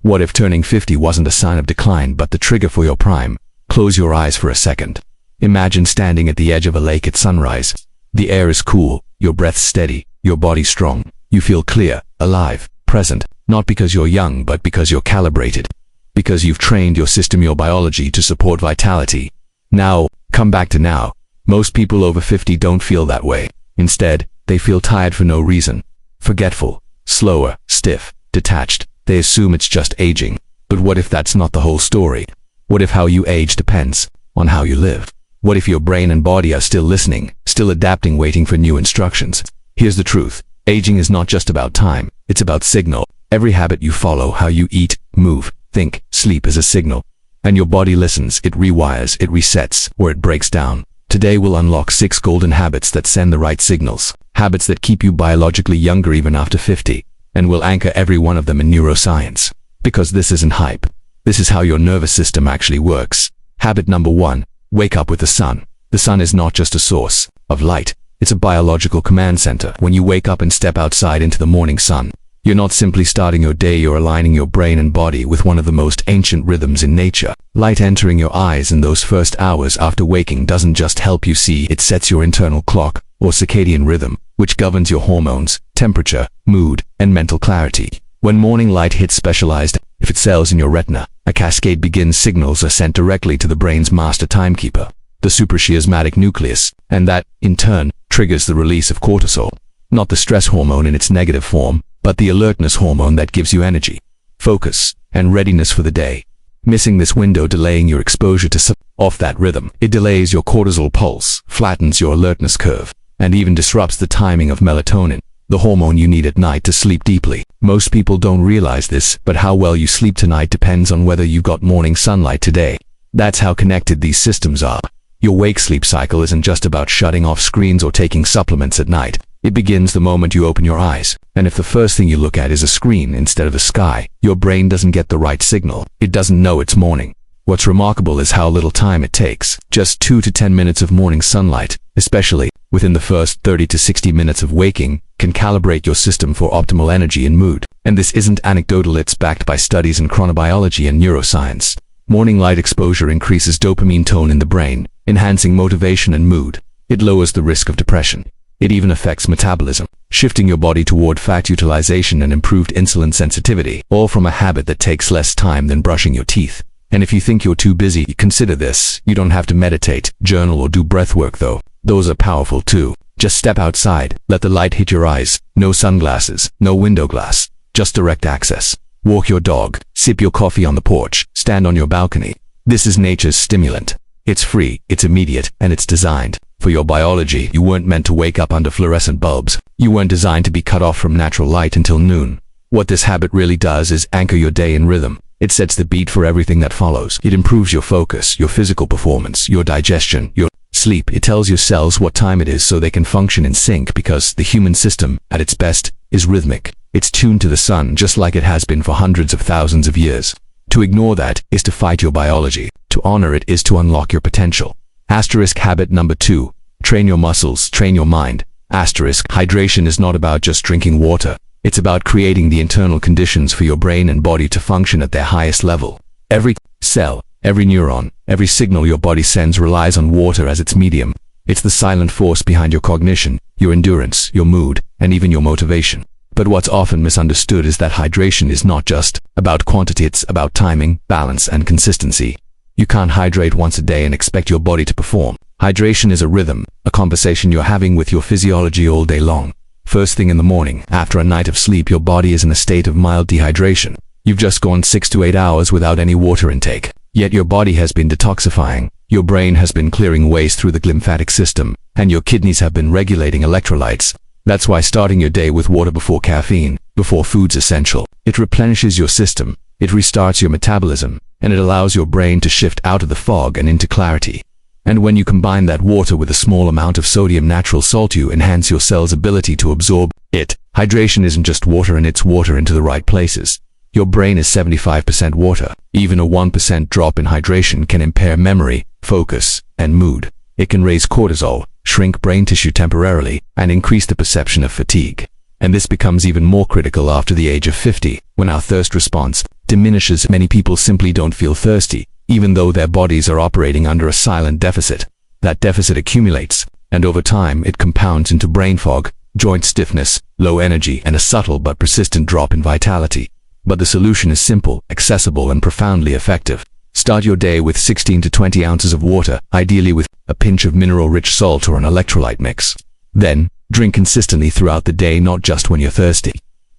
What if turning 50 wasn't a sign of decline but the trigger for your prime? Close your eyes for a second. Imagine standing at the edge of a lake at sunrise. The air is cool, your breath steady, your body strong. You feel clear, alive, present, not because you're young but because you're calibrated. Because you've trained your system, your biology, to support vitality. Now, come back to now. Most people over 50 don't feel that way. Instead, they feel tired for no reason. Forgetful, slower, stiff, detached. They assume it's just aging. But what if that's not the whole story? What if how you age depends on how you live? What if your brain and body are still listening, still adapting, waiting for new instructions? Here's the truth. Aging is not just about time. It's about signal. Every habit you follow, how you eat, move, think, sleep, is a signal. And your body listens, it rewires, it resets, or it breaks down. Today we'll unlock 6 golden habits that send the right signals. Habits that keep you biologically younger even after 50. And we'll anchor every one of them in neuroscience. Because this isn't hype. This is how your nervous system actually works. Habit number 1. Wake up with the sun. The sun is not just a source of light. It's a biological command center. When you wake up and step outside into the morning sun, you're not simply starting your day, you're aligning your brain and body with one of the most ancient rhythms in nature. Light entering your eyes in those first hours after waking doesn't just help you see, it sets your internal clock, or circadian rhythm, which governs your hormones, temperature, mood, and mental clarity. When morning light hits specialized, if it cells in your retina, a cascade begins. Signals are sent directly to the brain's master timekeeper, the suprachiasmatic nucleus, and that, in turn, triggers the release of cortisol. Not the stress hormone in its negative form, but the alertness hormone that gives you energy, focus, and readiness for the day. Missing this window, delaying your exposure to off that rhythm. It delays your cortisol pulse, flattens your alertness curve, and even disrupts the timing of melatonin, the hormone you need at night to sleep deeply. Most people don't realize this, but how well you sleep tonight depends on whether you got morning sunlight today. That's how connected these systems are. Your wake-sleep cycle isn't just about shutting off screens or taking supplements at night. It begins the moment you open your eyes. And if the first thing you look at is a screen instead of the sky, your brain doesn't get the right signal. It doesn't know it's morning. What's remarkable is how little time it takes. Just 2 to 10 minutes of morning sunlight, especially within the first 30 to 60 minutes of waking, can calibrate your system for optimal energy and mood. And this isn't anecdotal, it's backed by studies in chronobiology and neuroscience. Morning light exposure increases dopamine tone in the brain, enhancing motivation and mood. It lowers the risk of depression. It even affects metabolism, shifting your body toward fat utilization and improved insulin sensitivity, all from a habit that takes less time than brushing your teeth. And if you think you're too busy, consider this. You don't have to meditate, journal, or do breath work though. Those are powerful too. Just step outside, let the light hit your eyes. No sunglasses, no window glass, just direct access. Walk your dog, sip your coffee on the porch, stand on your balcony. This is nature's stimulant. It's free, it's immediate, and it's designed for your biology. You weren't meant to wake up under fluorescent bulbs. You weren't designed to be cut off from natural light until noon. What this habit really does is anchor your day in rhythm. It sets the beat for everything that follows. It improves your focus, your physical performance, your digestion, your sleep. It tells your cells what time it is so they can function in sync, because the human system, at its best, is rhythmic. It's tuned to the sun just like it has been for hundreds of thousands of years. To ignore that is to fight your biology. To honor it is to unlock your potential. Asterisk habit number 2. Train your muscles, train your mind. Asterisk. Hydration is not about just drinking water. It's about creating the internal conditions for your brain and body to function at their highest level. Every cell, every neuron, every signal your body sends relies on water as its medium. It's the silent force behind your cognition, your endurance, your mood, and even your motivation. But what's often misunderstood is that hydration is not just about quantity, it's about timing, balance, and consistency. You can't hydrate once a day and expect your body to perform. Hydration is a rhythm, a conversation you're having with your physiology all day long. First thing in the morning, after a night of sleep, your body is in a state of mild dehydration. You've just gone 6 to 8 hours without any water intake. Yet your body has been detoxifying, your brain has been clearing waste through the lymphatic system, and your kidneys have been regulating electrolytes. That's why starting your day with water before caffeine, before food's essential. It replenishes your system, it restarts your metabolism, and it allows your brain to shift out of the fog and into clarity. And when you combine that water with a small amount of sodium natural salt, you enhance your cell's ability to absorb it. Hydration isn't just water, and it's water into the right places. Your brain is 75% water. Even a 1% drop in hydration can impair memory, focus, and mood. It can raise cortisol, shrink brain tissue temporarily, and increase the perception of fatigue. And this becomes even more critical after the age of 50, when our thirst response, diminishes. Many people simply don't feel thirsty, even though their bodies are operating under a silent deficit. That deficit accumulates, and over time it compounds into brain fog, joint stiffness, low energy, and a subtle but persistent drop in vitality. But the solution is simple, accessible, and profoundly effective. Start your day with 16 to 20 ounces of water, ideally with a pinch of mineral-rich salt or an electrolyte mix. Then, drink consistently throughout the day, not just when you're thirsty.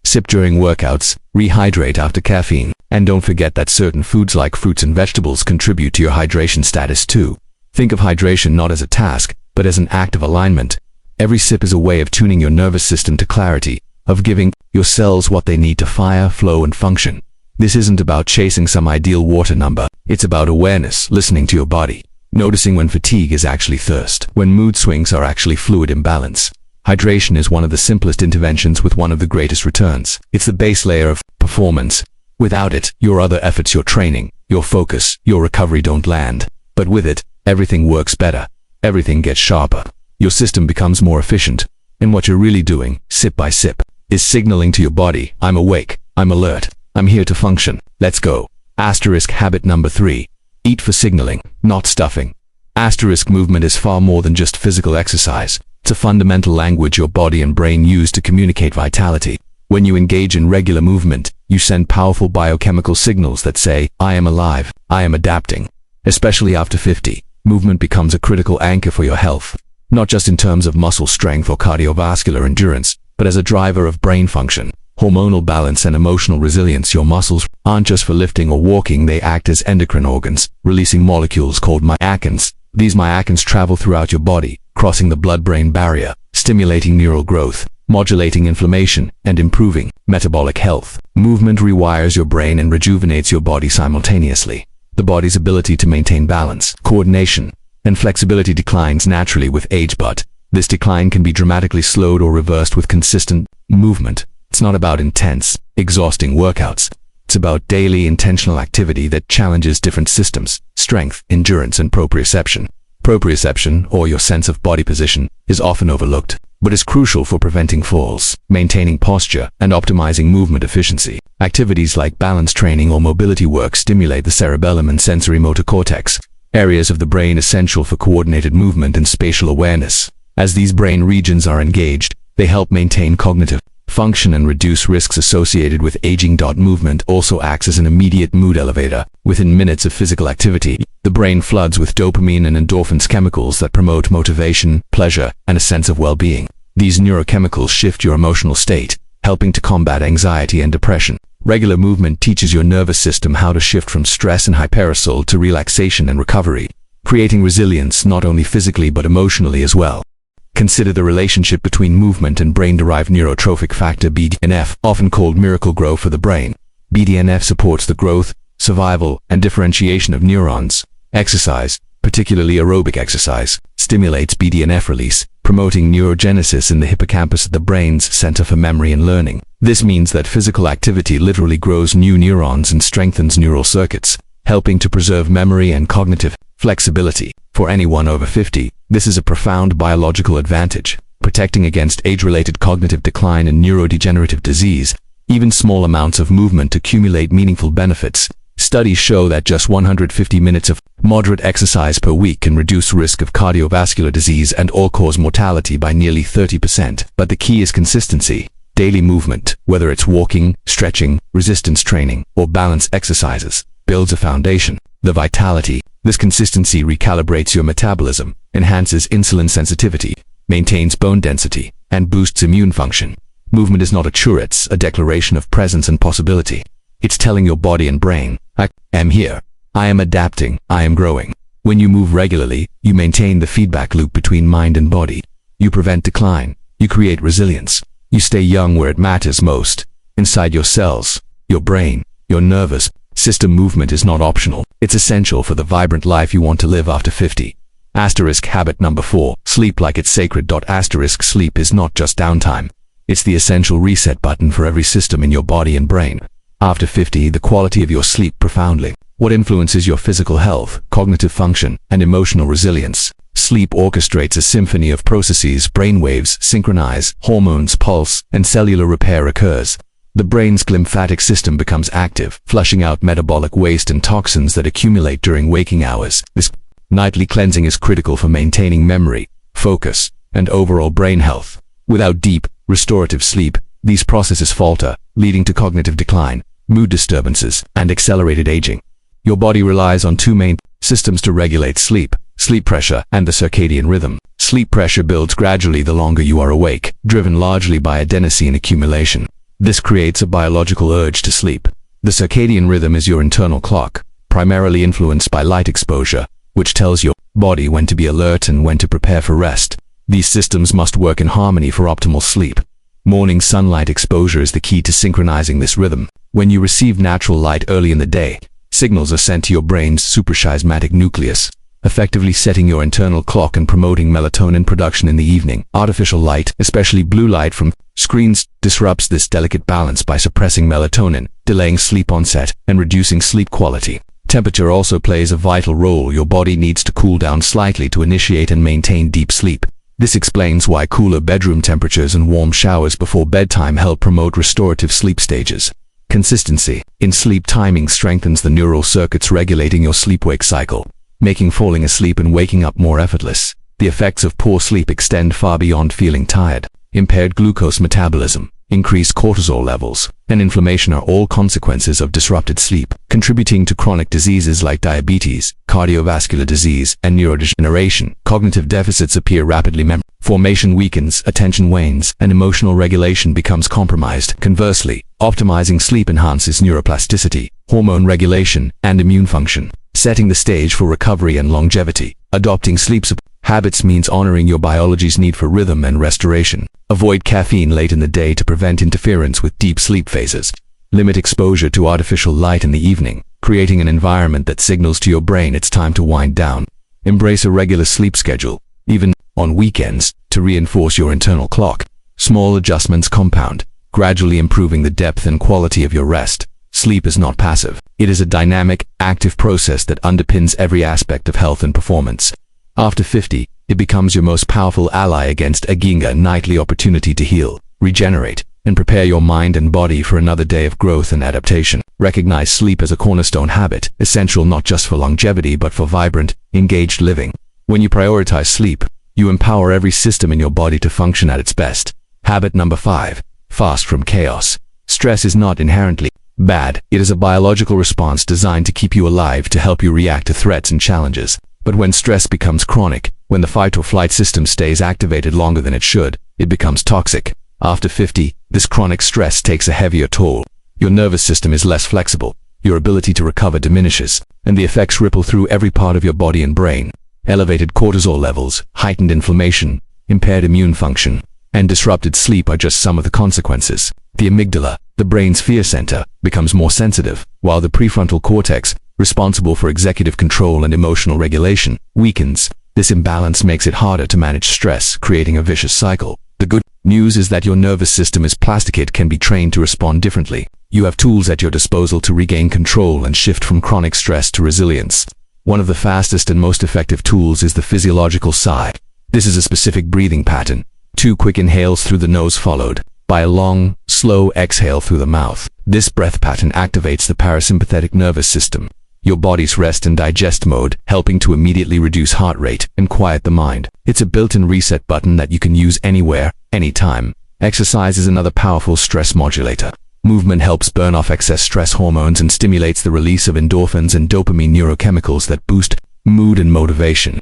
Sip during workouts, rehydrate after caffeine, and don't forget that certain foods like fruits and vegetables contribute to your hydration status too. Think of hydration not as a task, but as an act of alignment. Every sip is a way of tuning your nervous system to clarity, of giving your cells what they need to fire, flow, and function. This isn't about chasing some ideal water number. It's about awareness, listening to your body, noticing when fatigue is actually thirst, when mood swings are actually fluid imbalance. Hydration is one of the simplest interventions with one of the greatest returns. It's the base layer of performance. Without it, your other efforts, your training, your focus, your recovery don't land. But with it, everything works better. Everything gets sharper. Your system becomes more efficient. And what you're really doing, sip by sip, is signaling to your body, I'm awake, I'm alert, I'm here to function. Let's go. Habit number 3. Eat for signaling, not stuffing. Movement is far more than just physical exercise. It's a fundamental language your body and brain use to communicate vitality. When you engage in regular movement, you send powerful biochemical signals that say, I am alive, I am adapting. Especially after 50, movement becomes a critical anchor for your health, not just in terms of muscle strength or cardiovascular endurance, but as a driver of brain function, hormonal balance, and emotional resilience. Your muscles aren't just for lifting or walking, they act as endocrine organs, releasing molecules called myakins. These myakins travel throughout your body, crossing the blood-brain barrier, stimulating neural growth, modulating inflammation, and improving metabolic health. Movement rewires your brain and rejuvenates your body simultaneously. The body's ability to maintain balance, coordination, and flexibility declines naturally with age, but this decline can be dramatically slowed or reversed with consistent movement. It's not about intense, exhausting workouts. It's about daily intentional activity that challenges different systems, strength, endurance, and proprioception. Proprioception, or your sense of body position, is often overlooked, but is crucial for preventing falls, maintaining posture, and optimizing movement efficiency. Activities like balance training or mobility work stimulate the cerebellum and sensory motor cortex, areas of the brain essential for coordinated movement and spatial awareness. As these brain regions are engaged, they help maintain cognitive function and reduce risks associated with aging. Movement also acts as an immediate mood elevator. Within minutes of physical activity, the brain floods with dopamine and endorphins, chemicals that promote motivation, pleasure, and a sense of well-being. These neurochemicals shift your emotional state, helping to combat anxiety and depression. Regular movement teaches your nervous system how to shift from stress and hyperarousal to relaxation and recovery, creating resilience not only physically but emotionally as well. Consider the relationship between movement and brain-derived neurotrophic factor BDNF, often called miracle grow for the brain. BDNF supports the growth, survival, and differentiation of neurons. Exercise, particularly aerobic exercise, stimulates BDNF release, promoting neurogenesis in the hippocampus, the brain's center for memory and learning. This means that physical activity literally grows new neurons and strengthens neural circuits, helping to preserve memory and cognitive flexibility. For anyone over 50, this is a profound biological advantage, protecting against age-related cognitive decline and neurodegenerative disease. Even small amounts of movement accumulate meaningful benefits. Studies show that just 150 minutes of moderate exercise per week can reduce risk of cardiovascular disease and all-cause mortality by nearly 30%. But the key is consistency. Daily movement, whether it's walking, stretching, resistance training, or balance exercises, builds a foundation. The vitality. This consistency recalibrates your metabolism, enhances insulin sensitivity, maintains bone density, and boosts immune function. Movement is not a chore, it's a declaration of presence and possibility. It's telling your body and brain, I am here, I am adapting, I am growing. When you move regularly, you maintain the feedback loop between mind and body. You prevent decline, you create resilience, you stay young where it matters most, inside your cells, your brain, your nervous system. Movement is not optional, it's essential for the vibrant life you want to live after 50. Habit number 4. Sleep like it's sacred. Sleep is not just downtime. It's the essential reset button for every system in your body and brain. After 50, the quality of your sleep profoundly. What influences your physical health, cognitive function, and emotional resilience? Sleep orchestrates a symphony of processes. Brainwaves synchronize, hormones pulse, and cellular repair occurs. the brain's lymphatic system becomes active, flushing out metabolic waste and toxins that accumulate during waking hours. This nightly cleansing is critical for maintaining memory, focus, and overall brain health. Without deep, restorative sleep, these processes falter, leading to cognitive decline, mood disturbances, and accelerated aging. Your body relies on two main systems to regulate sleep pressure and the circadian rhythm. Sleep pressure builds gradually the longer you are awake, driven largely by adenosine accumulation. This creates a biological urge to sleep. The circadian rhythm is your internal clock, primarily influenced by light exposure, which tells your body when to be alert and when to prepare for rest. These systems must work in harmony for optimal sleep. Morning sunlight exposure is the key to synchronizing this rhythm. When you receive natural light early in the day, signals are sent to your brain's suprachiasmatic nucleus, effectively setting your internal clock and promoting melatonin production in the evening. Artificial light, especially blue light from screens, disrupts this delicate balance by suppressing melatonin, delaying sleep onset, and reducing sleep quality. Temperature also plays a vital role. Your body needs to cool down slightly to initiate and maintain deep sleep. This explains why cooler bedroom temperatures and warm showers before bedtime help promote restorative sleep stages. Consistency in sleep timing strengthens the neural circuits regulating your sleep-wake cycle, making falling asleep and waking up more effortless. The effects of poor sleep extend far beyond feeling tired. Impaired glucose metabolism, increased cortisol levels, and inflammation are all consequences of disrupted sleep, contributing to chronic diseases like diabetes, cardiovascular disease, and neurodegeneration. Cognitive deficits appear rapidly. Memory formation weakens, attention wanes, and emotional regulation becomes compromised. Conversely, optimizing sleep enhances neuroplasticity, hormone regulation, and immune function, setting the stage for recovery and longevity. Adopting sleep habits means honoring your biology's need for rhythm and restoration. Avoid caffeine late in the day to prevent interference with deep sleep phases. Limit exposure to artificial light in the evening, creating an environment that signals to your brain it's time to wind down. Embrace a regular sleep schedule, even on weekends, to reinforce your internal clock. Small adjustments compound, gradually improving the depth and quality of your rest. Sleep is not passive. It is a dynamic, active process that underpins every aspect of health and performance. After 50, it becomes your most powerful ally against a nightly opportunity to heal, regenerate, and prepare your mind and body for another day of growth and adaptation. Recognize sleep as a cornerstone habit, essential not just for longevity but for vibrant, engaged living. When you prioritize sleep, you empower every system in your body to function at its best. Habit number 5. Fast from chaos. Stress is not inherently bad. It is a biological response designed to keep you alive, to help you react to threats and challenges. But when stress becomes chronic, when the fight or flight system stays activated longer than it should, it becomes toxic. After 50, this chronic stress takes a heavier toll. Your nervous system is less flexible, your ability to recover diminishes, and the effects ripple through every part of your body and brain. Elevated cortisol levels, heightened inflammation, impaired immune function, and disrupted sleep are just some of the consequences. The amygdala, the brain's fear center, becomes more sensitive, while the prefrontal cortex, responsible for executive control and emotional regulation, weakens. This imbalance makes it harder to manage stress, creating a vicious cycle. The good news is that your nervous system is plastic. It can be trained to respond differently. You have tools at your disposal to regain control and shift from chronic stress to resilience. One of the fastest and most effective tools is the physiological sigh. This is a specific breathing pattern. 2 quick inhales through the nose followed by a long, slow exhale through the mouth. This breath pattern activates the parasympathetic nervous system, your body's rest and digest mode, helping to immediately reduce heart rate and quiet the mind. It's a built-in reset button that you can use anywhere, anytime. Exercise is another powerful stress modulator. Movement helps burn off excess stress hormones and stimulates the release of endorphins and dopamine neurochemicals that boost mood and motivation.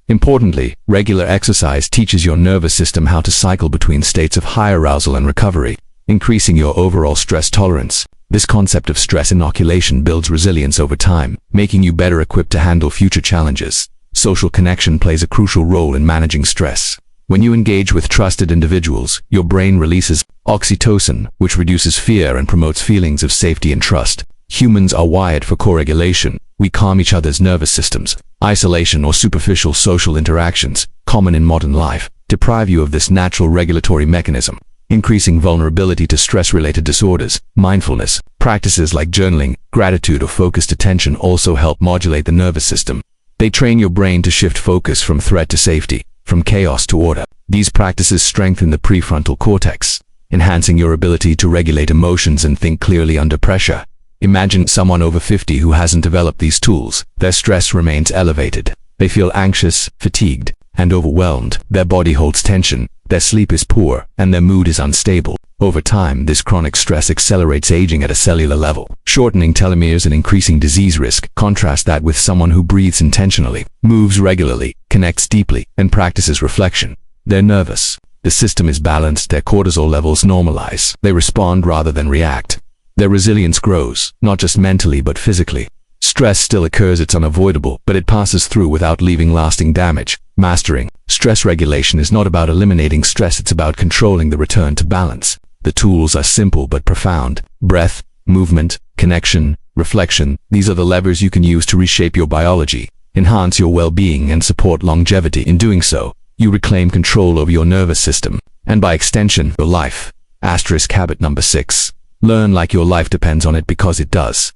Importantly, regular exercise teaches your nervous system how to cycle between states of high arousal and recovery, increasing your overall stress tolerance. This concept of stress inoculation builds resilience over time, making you better equipped to handle future challenges. Social connection plays a crucial role in managing stress. When you engage with trusted individuals, your brain releases oxytocin, which reduces fear and promotes feelings of safety and trust. Humans are wired for co-regulation. We calm each other's nervous systems. Isolation or superficial social interactions, common in modern life, deprive you of this natural regulatory mechanism, increasing vulnerability to stress-related disorders. Mindfulness practices like journaling, gratitude, or focused attention also help modulate the nervous system. They train your brain to shift focus from threat to safety, from chaos to order. These practices strengthen the prefrontal cortex, enhancing your ability to regulate emotions and think clearly under pressure. Imagine someone over 50 who hasn't developed these tools. Their stress remains elevated. They feel anxious, fatigued, and overwhelmed. Their body holds tension, their sleep is poor, and their mood is unstable. Over time, this chronic stress accelerates aging at a cellular level, shortening telomeres and increasing disease risk. Contrast that with someone who breathes intentionally, moves regularly, connects deeply, and practices reflection. They're nervous. The system is balanced, their cortisol levels normalize. They respond rather than react. Their resilience grows, not just mentally but physically. Stress still occurs, it's unavoidable, but it passes through without leaving lasting damage. Mastering stress regulation is not about eliminating stress, it's about controlling the return to balance. The tools are simple but profound. Breath, movement, connection, reflection. These are the levers you can use to reshape your biology, enhance your well-being, and support longevity. In doing so, you reclaim control over your nervous system, and by extension, your life. Habit number 6. Learn like your life depends on it, because it does.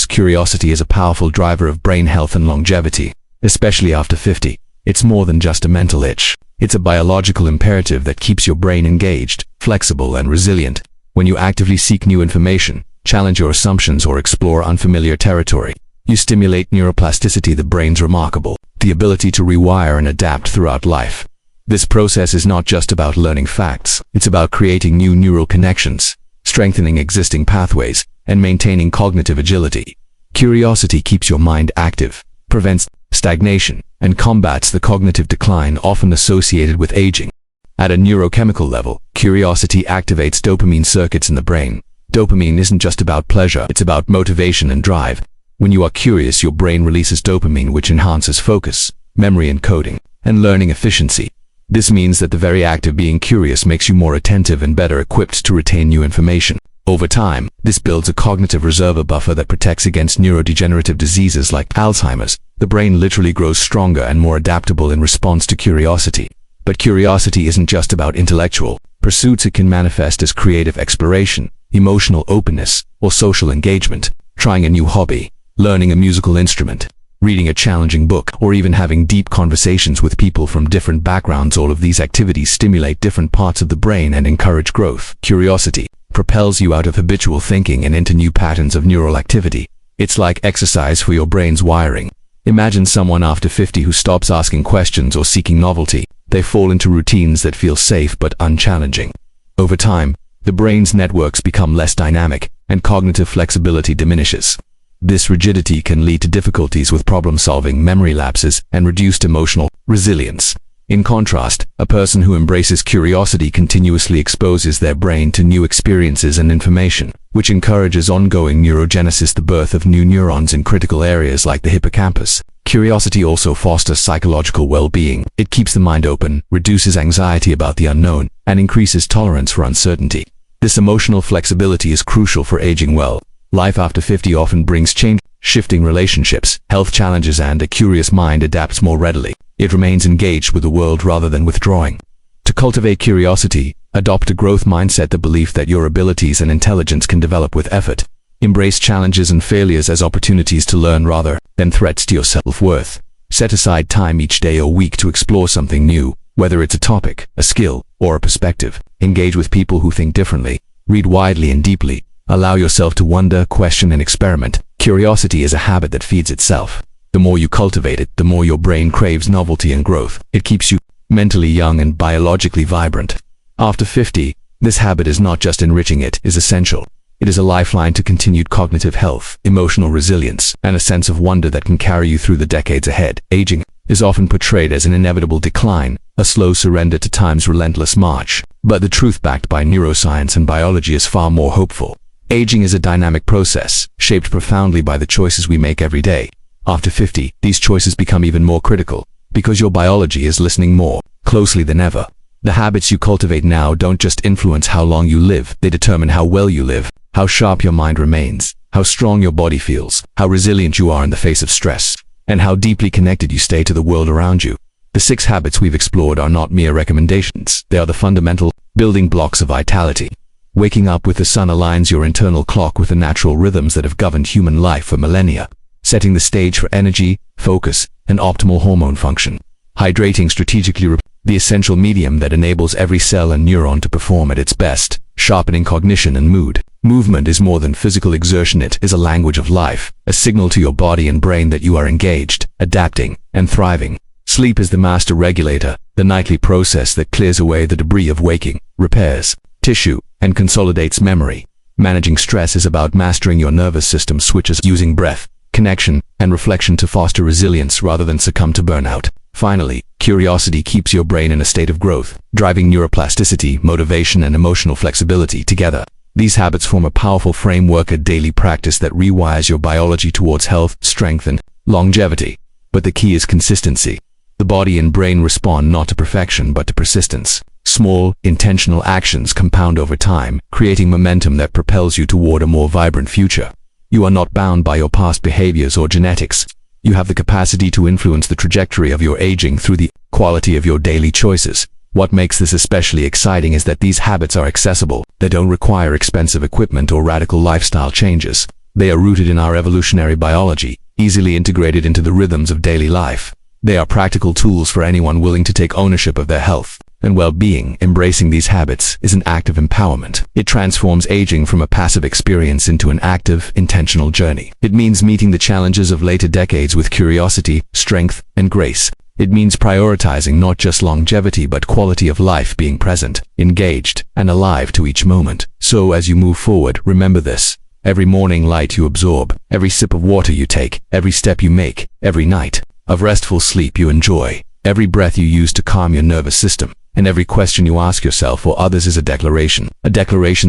Curiosity is a powerful driver of brain health and longevity, especially after 50. It's more than just a mental itch. It's a biological imperative that keeps your brain engaged, flexible, and resilient. When you actively seek new information, challenge your assumptions, or explore unfamiliar territory, you stimulate neuroplasticity, the brain's remarkable the ability to rewire and adapt throughout life. This process is not just about learning facts, it's about creating new neural connections, strengthening existing pathways, and maintaining cognitive agility. Curiosity keeps your mind active, prevents stagnation, and combats the cognitive decline often associated with aging. At a neurochemical level, curiosity activates dopamine circuits in the brain. Dopamine isn't just about pleasure, it's about motivation and drive. When you are curious, your brain releases dopamine, which enhances focus, memory encoding, and learning efficiency. This means that the very act of being curious makes you more attentive and better equipped to retain new information. Over time, this builds a cognitive reserve buffer that protects against neurodegenerative diseases like Alzheimer's. The brain literally grows stronger and more adaptable in response to curiosity. But curiosity isn't just about intellectual pursuits. It can manifest as creative exploration, emotional openness, or social engagement. Trying a new hobby, learning a musical instrument, reading a challenging book, or even having deep conversations with people from different backgrounds. All of these activities stimulate different parts of the brain and encourage growth. Curiosity propels you out of habitual thinking and into new patterns of neural activity. It's like exercise for your brain's wiring. Imagine someone after 50 who stops asking questions or seeking novelty. They fall into routines that feel safe but unchallenging. Over time, the brain's networks become less dynamic, and cognitive flexibility diminishes. This rigidity can lead to difficulties with problem-solving, memory lapses, and reduced emotional resilience. In contrast, a person who embraces curiosity continuously exposes their brain to new experiences and information, which encourages ongoing neurogenesis, the birth of new neurons in critical areas like the hippocampus. Curiosity also fosters psychological well-being. It keeps the mind open, reduces anxiety about the unknown, and increases tolerance for uncertainty. This emotional flexibility is crucial for aging well. Life after 50 often brings change, shifting relationships, health challenges, and a curious mind adapts more readily. It remains engaged with the world rather than withdrawing. To cultivate curiosity, adopt a growth mindset, the belief that your abilities and intelligence can develop with effort. Embrace challenges and failures as opportunities to learn rather than threats to your self-worth. Set aside time each day or week to explore something new, whether it's a topic, a skill, or a perspective. Engage with people who think differently. Read widely and deeply. Allow yourself to wonder, question, and experiment. Curiosity is a habit that feeds itself. The more you cultivate it, the more your brain craves novelty and growth. It keeps you mentally young and biologically vibrant. After 50, this habit is not just enriching, it is essential. It is a lifeline to continued cognitive health, emotional resilience, and a sense of wonder that can carry you through the decades ahead. Aging is often portrayed as an inevitable decline, a slow surrender to time's relentless march. But the truth, backed by neuroscience and biology, is far more hopeful. Aging is a dynamic process, shaped profoundly by the choices we make every day. After 50, these choices become even more critical, because your biology is listening more closely than ever. The habits you cultivate now don't just influence how long you live, they determine how well you live, how sharp your mind remains, how strong your body feels, how resilient you are in the face of stress, and how deeply connected you stay to the world around you. The 6 habits we've explored are not mere recommendations, they are the fundamental building blocks of vitality. Waking up with the sun aligns your internal clock with the natural rhythms that have governed human life for millennia, setting the stage for energy, focus, and optimal hormone function. Hydrating strategically, the essential medium that enables every cell and neuron to perform at its best. sharpening cognition and mood. Movement is more than physical exertion, it is a language of life, a signal to your body and brain that you are engaged, adapting, and thriving. Sleep is the master regulator, the nightly process that clears away the debris of waking, repairs tissue, and consolidates memory. Managing stress is about mastering your nervous system switches, using breath, connection, and reflection to foster resilience rather than succumb to burnout. Finally, curiosity keeps your brain in a state of growth, driving neuroplasticity, motivation, and emotional flexibility together. These habits form a powerful framework, a daily practice that rewires your biology towards health, strength, and longevity. But the key is consistency. The body and brain respond not to perfection but to persistence. Small, intentional actions compound over time, creating momentum that propels you toward a more vibrant future. You are not bound by your past behaviors or genetics. You have the capacity to influence the trajectory of your aging through the quality of your daily choices. What makes this especially exciting is that these habits are accessible. They don't require expensive equipment or radical lifestyle changes. They are rooted in our evolutionary biology, easily integrated into the rhythms of daily life. They are practical tools for anyone willing to take ownership of their health and well-being. Embracing these habits is an act of empowerment. It transforms aging from a passive experience into an active, intentional journey. It means meeting the challenges of later decades with curiosity, strength, and grace. It means prioritizing not just longevity but quality of life, being present, engaged, and alive to each moment. So as you move forward, remember this: every morning light you absorb, every sip of water you take, every step you make, every night of restful sleep you enjoy, every breath you use to calm your nervous system, and every question you ask yourself or others is a declaration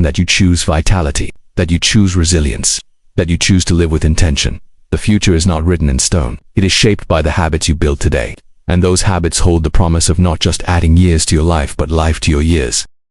that you choose vitality, that you choose resilience, that you choose to live with intention. The future is not written in stone. It is shaped by the habits you build today. And those habits hold the promise of not just adding years to your life but life to your years.